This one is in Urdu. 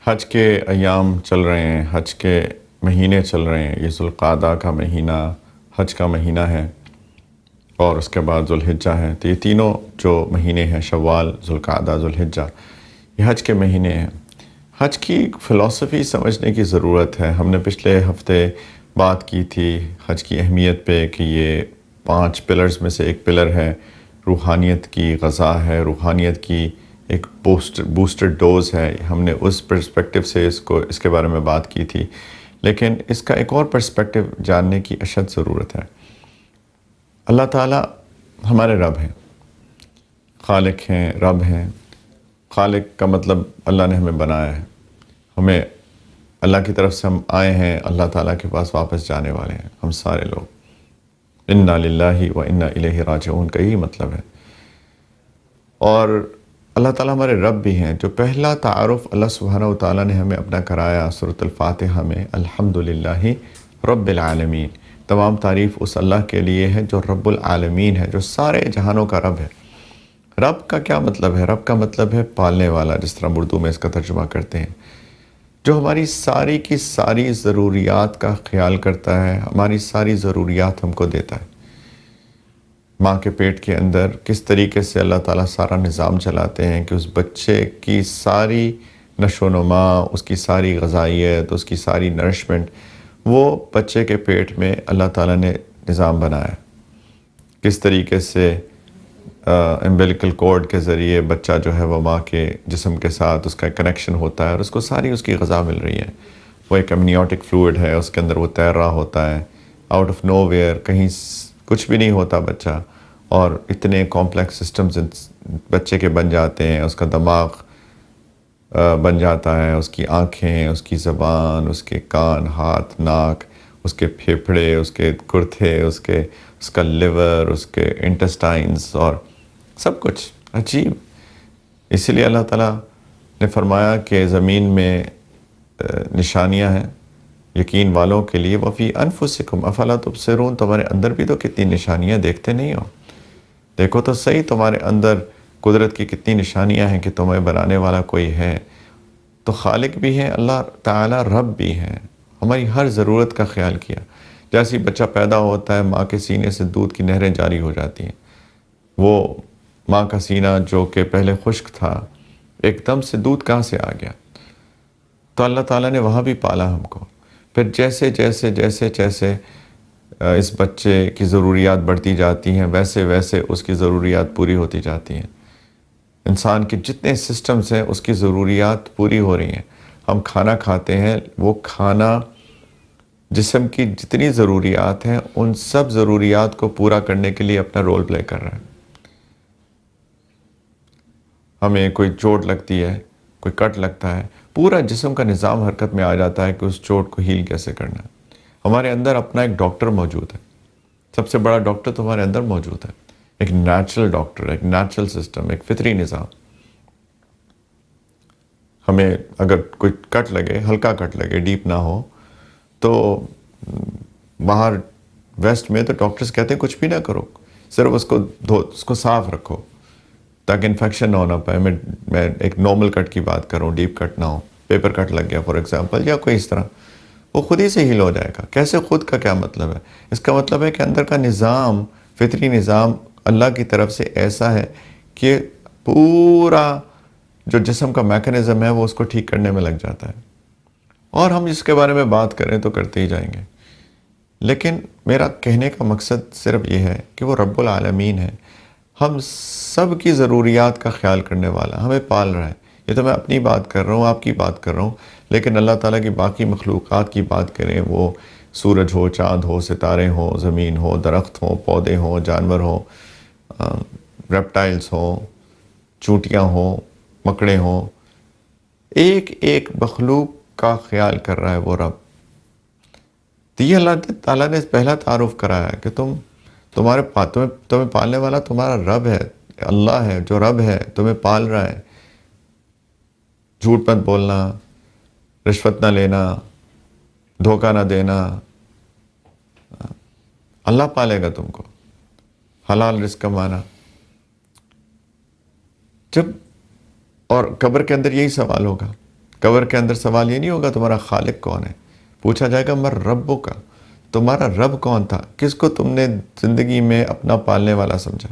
حج کے ایام چل رہے ہیں، حج کے مہینے چل رہے ہیں۔ یہ ذوالقعدہ کا مہینہ حج کا مہینہ ہے، اور اس کے بعد ذوالحجہ ہے۔ تو یہ تینوں جو مہینے ہیں، شوال، ذوالقعدہ، ذوالحجہ، یہ حج کے مہینے ہیں۔ حج کی فلسفی سمجھنے کی ضرورت ہے۔ ہم نے پچھلے ہفتے بات کی تھی حج کی اہمیت پہ کہ یہ 5 پلرز میں سے ایک پلر ہے، روحانیت کی غذا ہے، روحانیت کی ایک بوسٹر ڈوز ہے۔ ہم نے اس پرسپیکٹو سے اس کے بارے میں بات کی تھی، لیکن اس کا ایک اور پرسپیکٹو جاننے کی اشد ضرورت ہے۔ اللہ تعالیٰ ہمارے رب ہیں، خالق ہیں، رب ہیں۔ خالق کا مطلب اللہ نے ہمیں بنایا ہے، ہمیں اللہ کی طرف سے ہم آئے ہیں، اللہ تعالیٰ کے پاس واپس جانے والے ہیں ہم سارے لوگ۔ انا للہ و انا الیہ راجعون کا یہی مطلب ہے۔ اور اللہ تعالیٰ ہمارے رب بھی ہیں۔ جو پہلا تعارف اللہ سبحانہ و تعالیٰ نے ہمیں اپنا کرایا سورۃ الفاتحہ میں، الحمدللہ رب العالمین، تمام تعریف اس اللہ کے لیے ہے جو رب العالمین ہے، جو سارے جہانوں کا رب ہے۔ رب کا کیا مطلب ہے؟ رب کا مطلب ہے پالنے والا، جس طرح اردو میں اس کا ترجمہ کرتے ہیں، جو ہماری ساری کی ساری ضروریات کا خیال کرتا ہے، ہماری ساری ضروریات ہم کو دیتا ہے۔ ماں کے پیٹ کے اندر کس طریقے سے اللہ تعالیٰ سارا نظام چلاتے ہیں کہ اس بچے کی ساری نشو و نما، اس کی ساری غذائیت، اس کی ساری نرشمنٹ، وہ بچے کے پیٹ میں اللہ تعالیٰ نے نظام بنایا۔ کس طریقے سے امبیلیکل کورڈ کے ذریعے بچہ جو ہے وہ ماں کے جسم کے ساتھ اس کا کنیکشن ہوتا ہے، اور اس کو ساری اس کی غذا مل رہی ہے۔ وہ ایک امنیوٹک فلوئڈ ہے، اس کے اندر وہ تیر رہا ہوتا ہے، آؤٹ آف نو ویئر، کہیں کچھ بھی نہیں ہوتا بچہ، اور اتنے کمپلیکس سسٹمز بچے کے بن جاتے ہیں۔ اس کا دماغ بن جاتا ہے، اس کی آنکھیں، اس کی زبان، اس کے کان، ہاتھ، ناک، اس کے پھیپھڑے، اس کے گردے، اس کا لیور، اس کے انٹسٹائنز، اور سب کچھ عجیب۔ اسی لیے اللہ تعالیٰ نے فرمایا کہ زمین میں نشانیاں ہیں یقین والوں کے لیے، وفی انفسکم افلا تبصرون، تمہارے اندر بھی تو کتنی نشانیاں دیکھتے نہیں ہو، دیکھو تو صحیح تمہارے اندر قدرت کی کتنی نشانیاں ہیں کہ تمہیں بنانے والا کوئی ہے۔ تو خالق بھی ہیں اللہ تعالیٰ، رب بھی ہیں، ہماری ہر ضرورت کا خیال کیا۔ جیسے بچہ پیدا ہوتا ہے، ماں کے سینے سے دودھ کی نہریں جاری ہو جاتی ہیں۔ وہ ماں کا سینہ جو کہ پہلے خشک تھا، ایک دم سے دودھ کہاں سے آ گیا؟ تو اللہ تعالیٰ نے وہاں بھی پالا ہم کو۔ پھر جیسے جیسے جیسے جیسے اس بچے کی ضروریات بڑھتی جاتی ہیں، ویسے ویسے اس کی ضروریات پوری ہوتی جاتی ہیں۔ انسان کے جتنے سسٹمز ہیں اس کی ضروریات پوری ہو رہی ہیں۔ ہم کھانا کھاتے ہیں، وہ کھانا جسم کی جتنی ضروریات ہیں ان سب ضروریات کو پورا کرنے کے لیے اپنا رول پلے کر رہا ہے۔ ہمیں کوئی چوٹ لگتی ہے، کوئی کٹ لگتا ہے، پورا جسم کا نظام حرکت میں آ جاتا ہے کہ اس چوٹ کو ہیل کیسے کرنا ہے۔ ہمارے اندر اپنا ایک ڈاکٹر موجود ہے، سب سے بڑا ڈاکٹر تمہارے اندر موجود ہے، ایک نیچرل ڈاکٹر، ایک نیچرل سسٹم، ایک فطری نظام۔ ہمیں اگر کوئی کٹ لگے، ہلکا کٹ لگے، ڈیپ نہ ہو، تو باہر ویسٹ میں تو ڈاکٹرز کہتے ہیں کچھ بھی نہ کرو، صرف اس کو صاف رکھو تاکہ انفیکشن نہ ہونا پائے۔ میں ایک نارمل کٹ کی بات کروں، ڈیپ کٹ نہ ہو، پیپر کٹ لگ گیا فار ایگزامپل، یا کوئی اس طرح، وہ خود ہی سے ہیل ہو جائے گا۔ کیسے خود کا کیا مطلب ہے؟ اس کا مطلب ہے کہ اندر کا نظام، فطری نظام اللہ کی طرف سے ایسا ہے کہ پورا جو جسم کا میکانزم ہے وہ اس کو ٹھیک کرنے میں لگ جاتا ہے۔ اور ہم اس کے بارے میں بات کریں تو کرتے ہی جائیں گے، لیکن میرا کہنے کا مقصد صرف یہ ہے کہ وہ رب العالمین ہے، ہم سب کی ضروریات کا خیال کرنے والا، ہمیں پال رہا ہے۔ یہ تو میں اپنی بات کر رہا ہوں، آپ کی بات کر رہا ہوں، لیکن اللہ تعالیٰ کی باقی مخلوقات کی بات کریں، وہ سورج ہو، چاند ہو، ستارے ہوں، زمین ہو، درخت ہوں، پودے ہوں، جانور ہوں، ریپٹائلز ہوں، چونٹیاں ہوں، مکڑے ہوں، ایک ایک مخلوق کا خیال کر رہا ہے وہ رب۔ تو یہ اللہ تعالیٰ نے پہلا تعارف کرایا ہے کہ تمہیں پالنے والا تمہارا رب ہے، اللہ ہے جو رب ہے، تمہیں پال رہا ہے۔ جھوٹ مت بولنا، رشوت نہ لینا، دھوکہ نہ دینا، اللہ پالے گا تم کو، حلال رزق کمانا۔ اور قبر کے اندر یہی سوال ہوگا قبر کے اندر سوال یہ نہیں ہوگا تمہارا خالق کون ہے، پوچھا جائے گا مر ربو کا، تمہارا رب کون تھا، کس کو تم نے زندگی میں اپنا پالنے والا سمجھا۔